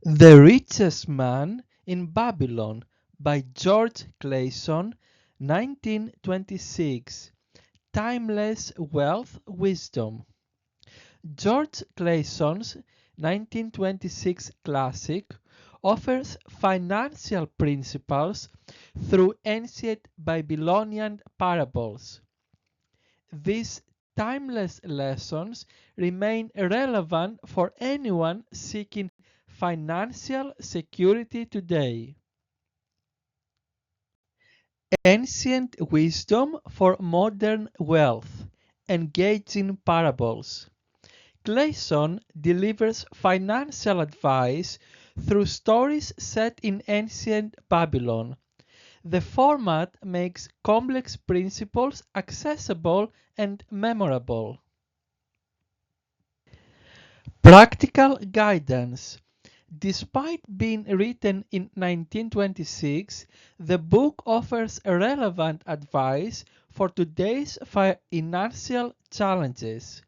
The Richest Man in Babylon by George Clason, 1926. Timeless Wealth Wisdom. George Clason's 1926 classic offers financial principles through ancient Babylonian parables. These timeless lessons remain relevant for anyone seeking financial security today. Ancient wisdom for modern wealth. Engaging parables. Clason delivers financial advice through stories set in ancient Babylon. The format makes complex principles accessible and memorable. Practical guidance. Despite being written in 1926, the book offers relevant advice for today's financial challenges.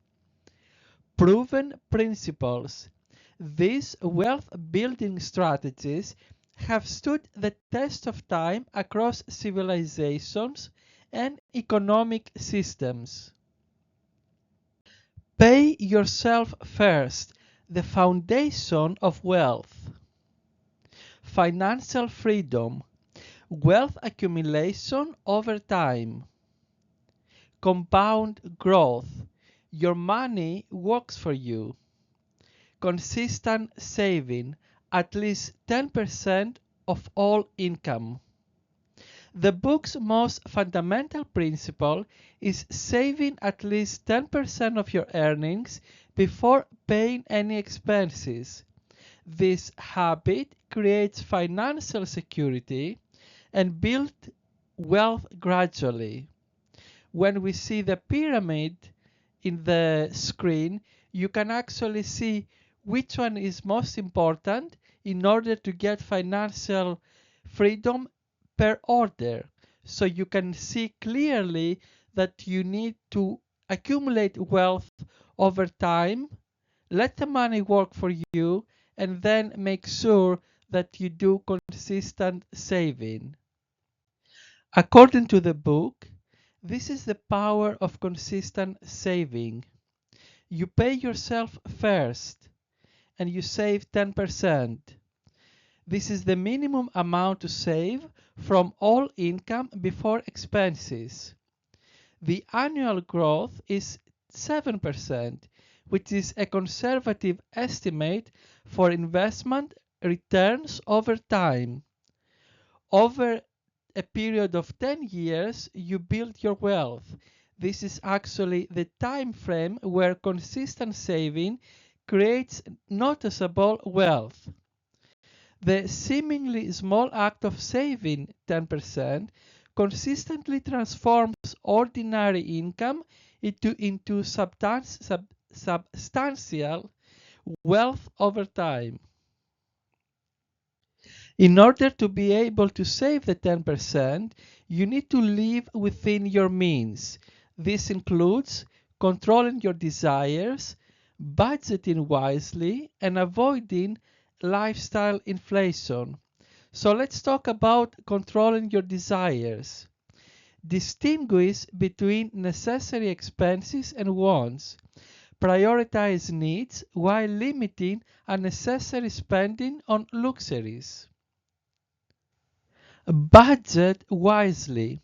Proven principles. These wealth building strategies have stood the test of time across civilizations and economic systems. Pay yourself first, the foundation of wealth. Financial freedom. Wealth accumulation over time. Compound growth. Your money works for you. Consistent saving. At least 10% of all income. The book's most fundamental principle is saving at least 10% of your earnings before paying any expenses. This habit creates financial security and builds wealth gradually. When we see the pyramid in the screen, you can actually see which one is most important in order to get financial freedom per order. So you can see clearly that you need to accumulate wealth over time, let the money work for you, and then make sure that you do consistent saving. According to the book, this is the power of consistent saving. You pay yourself first and you save 10%. This is the minimum amount to save from all income before expenses. The annual growth is 7%, which is a conservative estimate for investment returns over time. Over a period of 10 years, you build your wealth. This is actually the time frame where consistent saving creates noticeable wealth. The seemingly small act of saving 10% consistently transforms ordinary income into substantial wealth over time. In order to be able to save the 10%, you need to live within your means. This includes controlling your desires, budgeting wisely, and avoiding lifestyle inflation. So let's talk about controlling your desires. Distinguish between necessary expenses and wants. Prioritize needs while limiting unnecessary spending on luxuries. Budget wisely.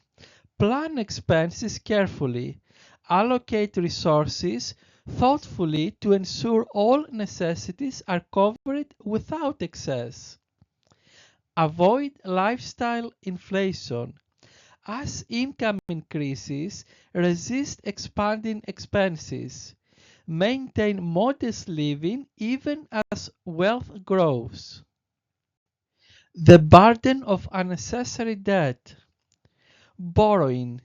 Plan expenses carefully. Allocate resources thoughtfully to ensure all necessities are covered without excess. Avoid lifestyle inflation. As income increases, resist expanding expenses. Maintain modest living even as wealth grows. The burden of unnecessary debt. Borrowing.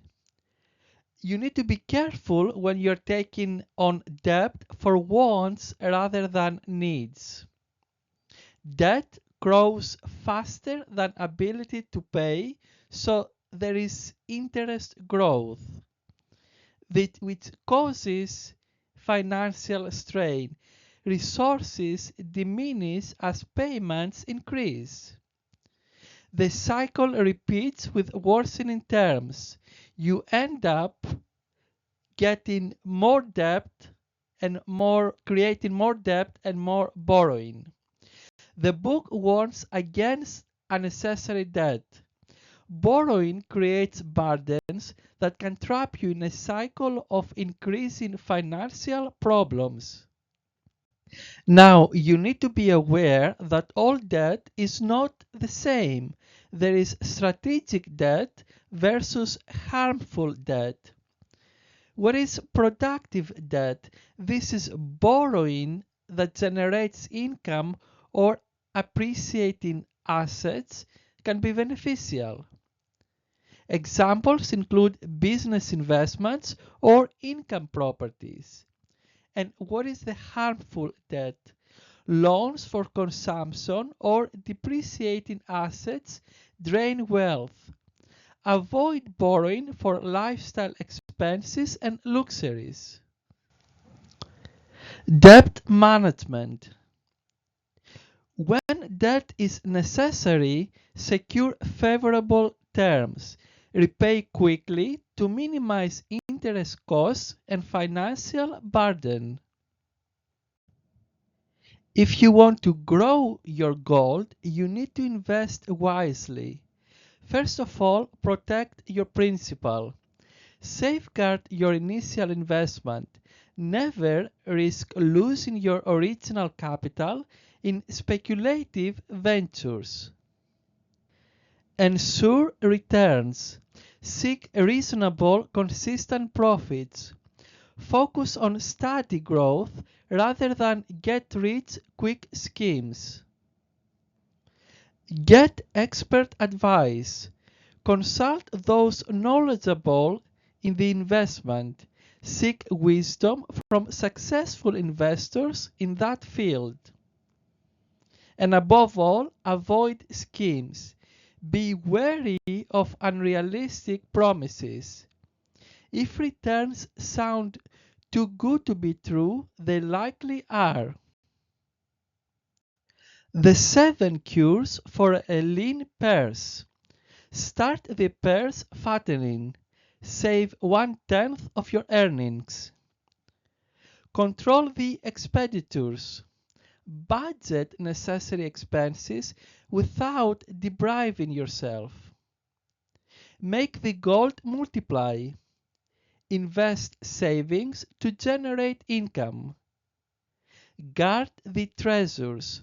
You need to be careful when you're taking on debt for wants rather than needs. Debt grows faster than ability to pay, so there is interest growth, which causes financial strain. resources diminish as payments increase. The cycle repeats with worsening terms. You end up getting more debt and creating more debt and more borrowing. The book warns against unnecessary debt. Borrowing creates burdens that can trap you in a cycle of increasing financial problems. Now, you need to be aware that all debt is not the same. There is strategic debt versus harmful debt. What is productive debt? This is borrowing that generates income or appreciating assets can be beneficial. Examples include business investments or income properties. And what is the harmful debt? Loans for consumption or depreciating assets drain wealth. Avoid borrowing for lifestyle expenses and luxuries. Debt management. When debt is necessary, secure favorable terms. Repay quickly to minimize interest costs and financial burden. If you want to grow your gold, you need to invest wisely. First of all, protect your principal. Safeguard your initial investment. Never risk losing your original capital in speculative ventures. Ensure returns. Seek reasonable, consistent profits. Focus on steady growth rather than get-rich-quick schemes. Get expert advice. Consult those knowledgeable in the investment. Seek wisdom from successful investors in that field. And above all, avoid schemes. Be wary of unrealistic promises. If returns sound too good to be true, they likely are. The 7 cures for a lean purse. Start the purse fattening. Save 1/10 of your earnings. Control the expenditures. Budget necessary expenses without depriving yourself. Make the gold multiply. Invest savings to generate income. Guard the treasures.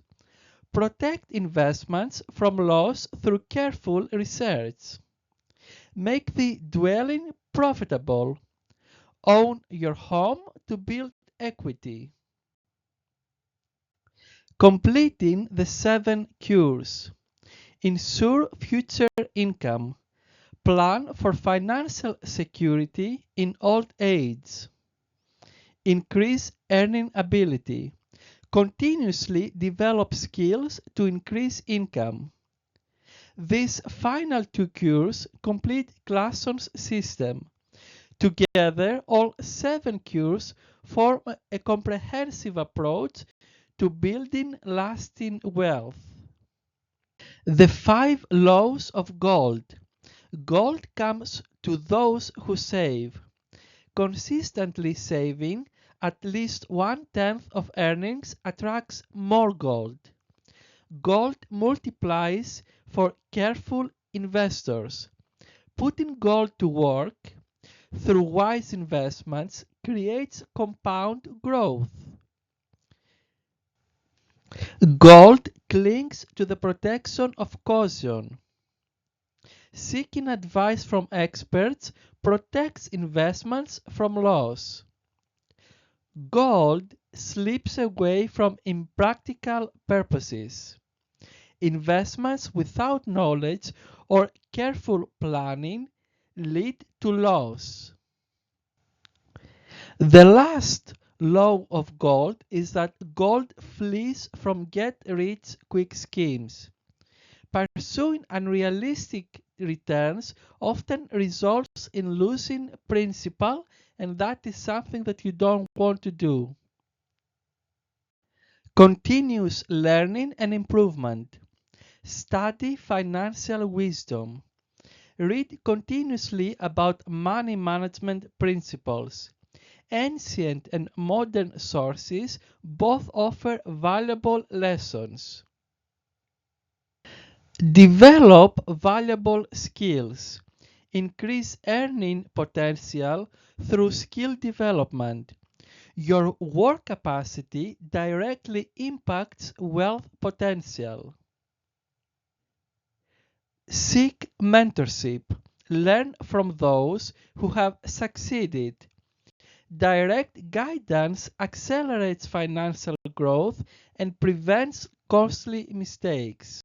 Protect investments from loss through careful research. Make the dwelling profitable. Own your home to build equity. Completing the 7 cures. Ensure future income. Plan for financial security in old age. Increase earning ability. Continuously develop skills to increase income. These final 2 cures complete Clason's system. Together, all 7 cures form a comprehensive approach to building lasting wealth. The 5 laws of gold. Gold comes to those who save. Consistently saving at least 1/10 of earnings attracts more gold. Gold multiplies for careful investors. Putting gold to work through wise investments creates compound growth. Gold clings to the protection of caution. Seeking advice from experts protects investments from loss. Gold slips away from impractical purposes. Investments without knowledge or careful planning lead to loss. The last law of gold is that gold flees from get-rich-quick schemes. Pursuing unrealistic returns often results in losing principal, and that is something that you don't want to do. Continuous learning and improvement. Study financial wisdom. Read continuously about money management principles. Ancient and modern sources both offer valuable lessons. Develop valuable skills. Increase earning potential through skill development. Your work capacity directly impacts wealth potential. Seek mentorship. Learn from those who have succeeded. Direct guidance accelerates financial growth and prevents costly mistakes.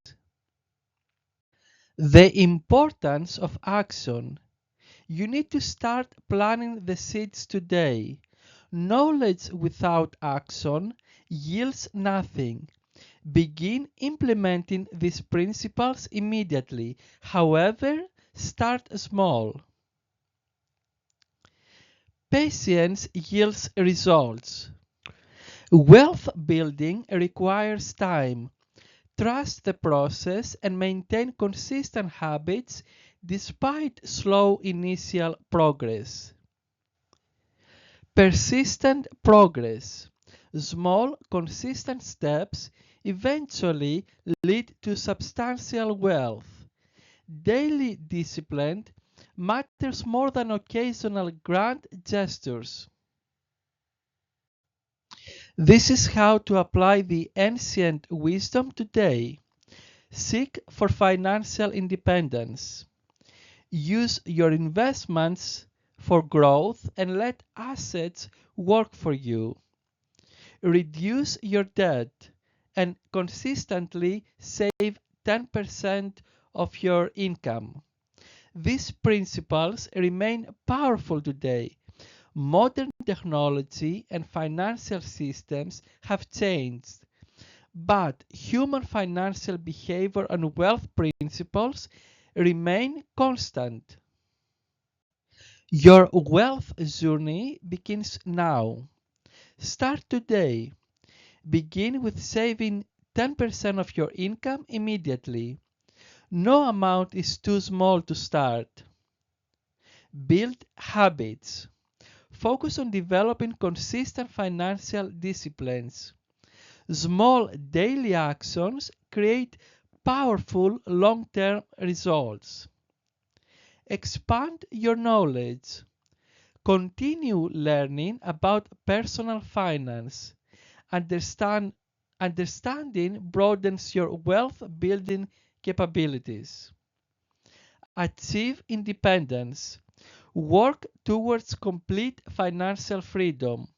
The importance of action. You need to start planting the seeds today. Knowledge without action yields nothing. Begin implementing these principles immediately. However, start small. Patience yields results. Wealth building requires time. Trust the process and maintain consistent habits despite slow initial progress. Persistent progress. Small, consistent steps eventually lead to substantial wealth. Daily discipline matters more than occasional grand gestures. This is how to apply the ancient wisdom today. Seek for financial independence. Use your investments for growth and let assets work for you. Reduce your debt and consistently save 10% of your income. These principles remain powerful today. Modern technology and financial systems have changed, but human financial behavior and wealth principles remain constant. Your wealth journey begins now. Start today. Begin with saving 10% of your income immediately. No amount is too small to start. Build habits. Focus on developing consistent financial disciplines. Small daily actions create powerful long-term results. Expand your knowledge. Continue learning about personal finance. Understanding broadens your wealth building capabilities. Achieve independence. Work towards complete financial freedom.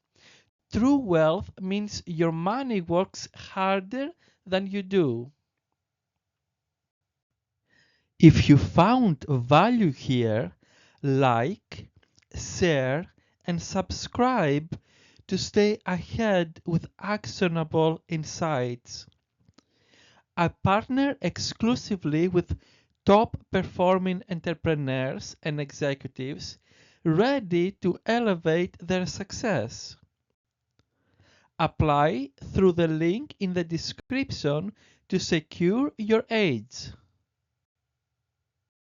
True wealth means your money works harder than you do. If you found value here, like, share, and subscribe to stay ahead with actionable insights. I partner exclusively with top performing entrepreneurs and executives ready to elevate their success. Apply through the link in the description to secure your edge.